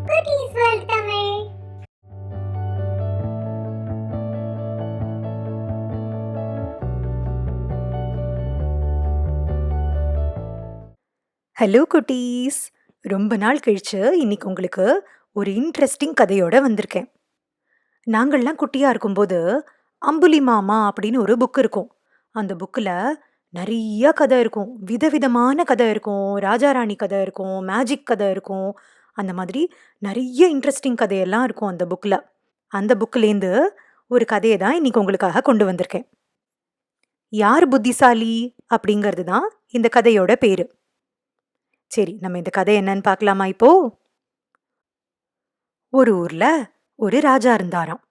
குட்டீஸ் world Tamil. Hello குட்டீஸ், ரொம்ப நாள் கழிச்சு இன்னைக்கு உங்களுக்கு ஒரு இன்ட்ரெஸ்டிங் கதையோட வந்திருக்கேன். நாங்கள்லாம் குட்டியா இருக்கும்போது அம்புலி மாமா அப்படின்னு ஒரு புக் இருக்கும். அந்த புக்கில் நிறைய கதை இருக்கும், விதவிதமான கதை இருக்கும், ராஜா ராணி கதை இருக்கும், மேஜிக் கதை இருக்கும். அந்த மாதிரி நிறைய இன்ட்ரெஸ்டிங் கதையெல்லாம் இருக்கும் அந்த புக்கில். அந்த புக்கிலேருந்து ஒரு கதையை தான் இன்னைக்கு உங்களுக்காக கொண்டு வந்திருக்கேன். யார் புத்திசாலி அப்படிங்கிறது தான் இந்த கதையோட பேரு. சரி, நம்ம இந்த கதை என்னன்னு பார்க்கலாமா இப்போ? ஒரு ஊர்ல ஒரு ராஜா இருந்தாராம்.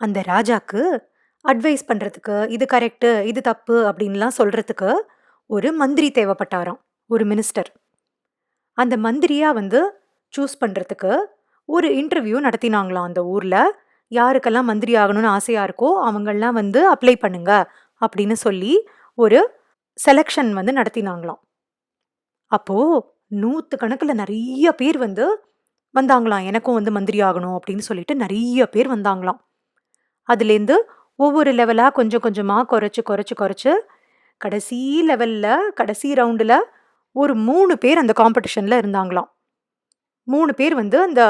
அந்த ராஜாக்கு அட்வைஸ் பண்றதுக்கு, இது கரெக்ட் இது தப்பு அப்படின்லாம் சொல்றதுக்கு ஒரு மந்திரி தேவைப்பட்டாராம், ஒரு மினிஸ்டர். அந்த மந்திரியா சூஸ் பண்றதுக்கு ஒரு இன்டர்வியூ நடத்தினாங்களாம் அந்த ஊர்ல. யாருக்கெல்லாம் மந்திரி ஆகணும்னு ஆசையா இருக்கோ அவங்கெல்லாம் அப்ளை பண்ணுங்க அப்படின்னு சொல்லி ஒரு செலெக்ஷன் நடத்தினாங்களாம். அப்போ 100 கணக்கில் நிறைய பேர் வந்தாங்களாம், எனக்கும் மந்திரி ஆகணும் அப்படின்னு சொல்லிட்டு நிறைய பேர் வந்தாங்களாம். அதுலேருந்து ஒவ்வொரு லெவலாக கொஞ்சம் கொஞ்சமாக குறைச்சு குறைச்சு குறைச்சு கடைசி லெவலில், கடைசி ரவுண்டில் ஒரு 3 பேர் அந்த காம்படிஷனில் இருந்தாங்களாம். 3 பேர் அந்த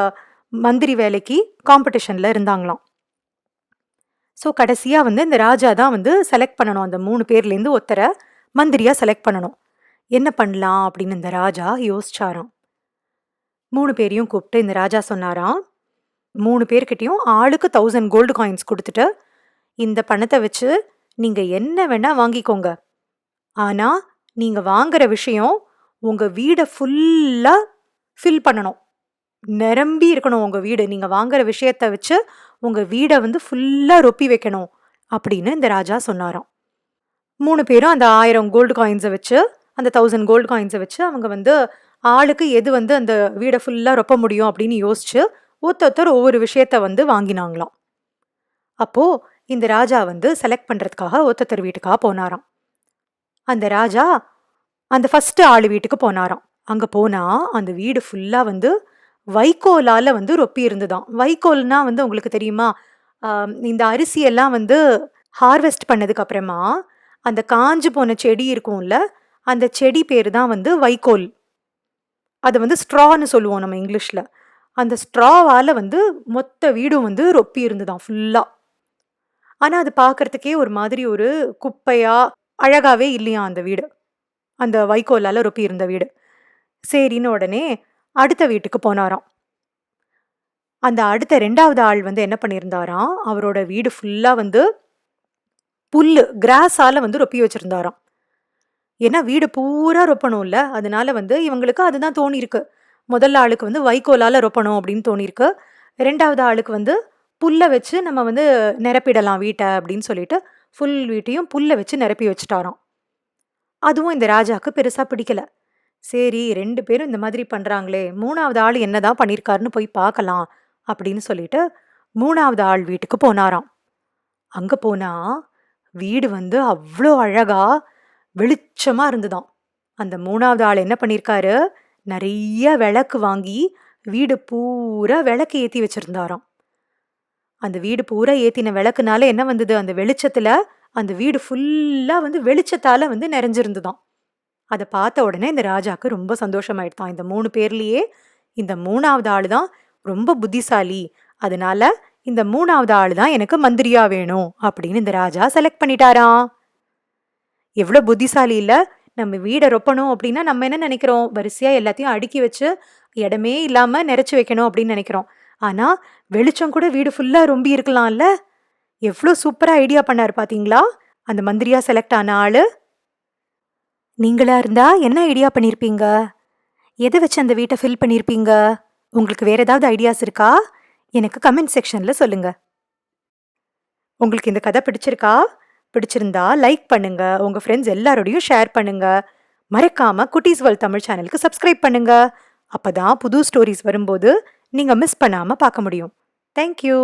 மந்திரி வேலைக்கு காம்படிஷனில் இருந்தாங்களாம். ஸோ கடைசியாக இந்த ராஜா தான் செலக்ட் பண்ணணும், அந்த 3 பேர்லேருந்து ஒருத்தரை மந்திரியாக செலக்ட் பண்ணணும். என்ன பண்ணலாம் அப்படின்னு இந்த ராஜா யோசிச்சாராம். 3 பேரையும் கூப்பிட்டு இந்த ராஜா சொன்னாராம், 3 பேர்கிட்டையும் ஆளுக்கு 1000 கோல்டு காயின்ஸ் கொடுத்துட்டு, இந்த பணத்தை வச்சு நீங்க என்ன வேணா வாங்கிக்கோங்க. ஆனா நீங்க வாங்குற விஷயம் உங்க வீடை ஃபுல்லா ஃபில் பண்ணணும், நிரம்பி இருக்கணும் உங்க வீடு. நீங்க வாங்குற விஷயத்த வச்சு உங்க வீடை ஃபுல்லா ரொப்பி வைக்கணும் அப்படின்னு இந்த ராஜா சொன்னாராம். 3 பேரும் அந்த 1000 கோல்டு காயின்ஸை வச்சு, அந்த 1000 கோல்டு காயின்ஸை வச்சு அவங்க ஆளுக்கு எது அந்த வீடை ஃபுல்லாக ரொப்ப முடியும் அப்படின்னு யோசிச்சு ஒருத்தர் ஒவ்வொரு விஷயத்த வாங்கினாங்களாம். அப்போ இந்த ராஜா செலக்ட் பண்றதுக்காக ஒருத்தர் வீட்டுக்காக போனாராம். அந்த ராஜா அந்த ஃபர்ஸ்ட் ஆளு வீட்டுக்கு போனாராம். அங்க போனா அந்த வீடு ஃபுல்லா வைக்கோலால ரொப்பி இருந்துதான். வைக்கோல்னா உங்களுக்கு தெரியுமா, இந்த அரிசியெல்லாம் ஹார்வெஸ்ட் பண்ணதுக்கு அப்புறமா அந்த காஞ்சு போன செடி இருக்கும்ல, அந்த செடி பேர் தான் வைக்கோல். அதை ஸ்ட்ரான்னு சொல்லுவோம் நம்ம இங்கிலீஷ்ல. அந்த ஸ்ட்ராவால மொத்த வீடும் ரொப்பி இருந்துதான் ஃபுல்லா. ஆனா அது பார்க்கறதுக்கே ஒரு மாதிரி ஒரு குப்பையா அழகாவே இல்லையா அந்த வீடு, அந்த வைக்கோலால ரொப்பி இருந்த வீடு. சரின்னு உடனே அடுத்த வீட்டுக்கு போனாராம். அந்த அடுத்த 2வது ஆள் என்ன பண்ணியிருந்தாராம், அவரோட வீடு ஃபுல்லா புல்லு கிராஸால ரொப்பி வச்சிருந்தாராம். ஏன்னா வீடு பூரா ரொப்பணும்ல, அதனால இவங்களுக்கு அதுதான் தோணியிருக்கு. முதல் ஆளுக்கு வைக்கோலால ரொப்பணும் அப்படின்னு தோணியிருக்கு. 2வது ஆளுக்கு புல்ல வச்சு நம்ம நிரப்பிடலாம் வீட்டை அப்படின்னு சொல்லிட்டு ஃபுல் வீட்டையும் புல்ல வச்சு நிரப்பி வச்சுட்டாராம். அதுவும் இந்த ராஜாக்கு பெருசா பிடிக்கல. சரி, 2 பேரும் இந்த மாதிரி பண்றாங்களே, 3வது ஆள் என்னதான் பண்ணியிருக்காருன்னு போய் பார்க்கலாம் அப்படின்னு சொல்லிட்டு 3வது ஆள் வீட்டுக்கு போனாராம். அங்க போனா வீடு அவ்வளோ அழகா வெளிச்சமா இருந்துதான். அந்த 3வது ஆள் என்ன பண்ணியிருக்காரு, நிறைய விளக்கு வாங்கி வீடு பூரா விளக்கு ஏற்றி வச்சிருந்தாராம். அந்த வீடு பூரா ஏற்றின விளக்குனால என்ன வந்தது, அந்த வெளிச்சத்துல அந்த வீடு ஃபுல்லா வெளிச்சத்தால நிறைஞ்சிருந்துதான். அதை பார்த்த உடனே இந்த ராஜாக்கு ரொம்ப சந்தோஷமாயிடுதான். இந்த 3 பேர்லயே இந்த 3வது ஆள் தான் ரொம்ப புத்திசாலி, அதனால இந்த 3வது ஆள் தான் எனக்கு மந்திரியா வேணும் அப்படின்னு இந்த ராஜா செலக்ட் பண்ணிட்டாராம். எவ்வளோ புத்திசாலி இல்ல. நம்ம வீடை ரொப்பணும் அப்படின்னா நம்ம என்ன நினைக்கிறோம், வரிசையா எல்லாத்தையும் அடுக்கி வச்சு இடமே இல்லாம நிறைச்சு வைக்கணும் அப்படின்னு நினைக்கிறோம். ஆனா வெளிச்சம் கூட வீடு ஃபுல்லா ரொம்பி இருக்கலாம்ல. எவ்வளோ சூப்பரா ஐடியா பண்ணாரு பாத்தீங்களா அந்த மந்திரியா செலக்ட் ஆன ஆளு. நீங்களா இருந்தா என்ன ஐடியா பண்ணியிருப்பீங்க? எதை வச்சு அந்த வீட்டை ஃபில் பண்ணியிருப்பீங்க? உங்களுக்கு வேற ஏதாவது ஐடியாஸ் இருக்கா? எனக்கு கமெண்ட் செக்ஷன்ல சொல்லுங்க. உங்களுக்கு இந்த கதை பிடிச்சிருக்கா? பிடிச்சிருந்தா லைக் பண்ணுங்க, உங்க ஃப்ரெண்ட்ஸ் எல்லாரோடையும் ஷேர் பண்ணுங்க. மறக்காம குட்டீஸ் வேர்ல்ட் தமிழ் சேனலுக்கு சப்ஸ்கிரைப் பண்ணுங்க. அப்பதான் புது ஸ்டோரிஸ் வரும்போது நீங்க மிஸ் பண்ணாம பார்க்க முடியும். தேங்க்யூ.